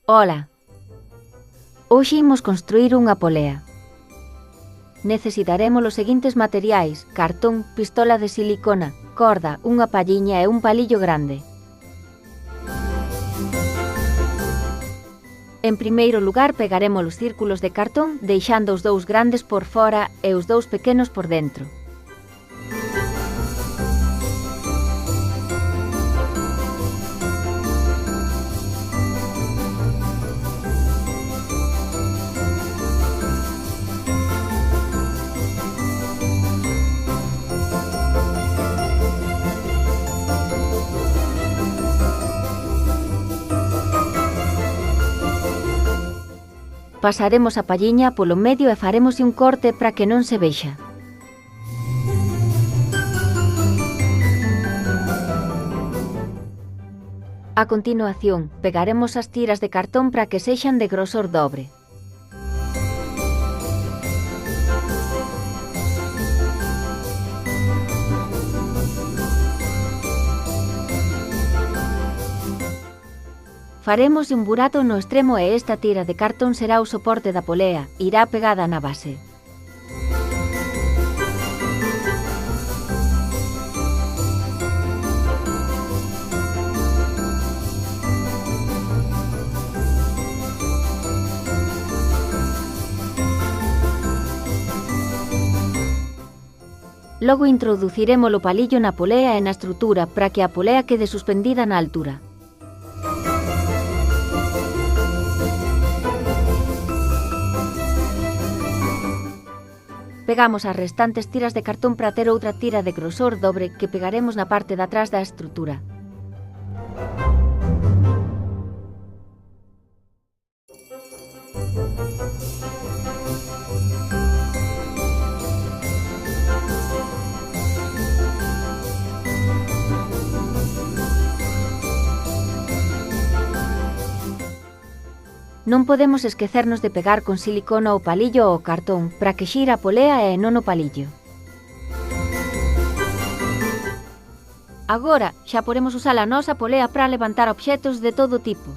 Ola! Hoxe imos construir unha polea. Necesitaremos os seguintes materiais: cartón, pistola de silicona, corda, unha palliña e un palillo grande. En primeiro lugar, pegaremos os círculos de cartón, deixando os dous grandes por fora e os dous pequenos por dentro. Pasaremos a palliña polo medio e faremos un corte para que non se vexa. A continuación, pegaremos as tiras de cartón para que sexan de grosor dobre. Faremos un burato no extremo e esta tira de cartón será o soporte da polea, irá pegada na base. Logo introduciremos o palillo na polea e na estrutura para que a polea quede suspendida na altura. Pegamos as restantes tiras de cartón para ter outra tira de grosor dobre que pegaremos na parte de atrás da estrutura. Non podemos esquecernos de pegar con silicona o palillo ou cartón para que xire a polea e non o palillo. Agora xa podemos usar a nosa polea para levantar obxetos de todo tipo.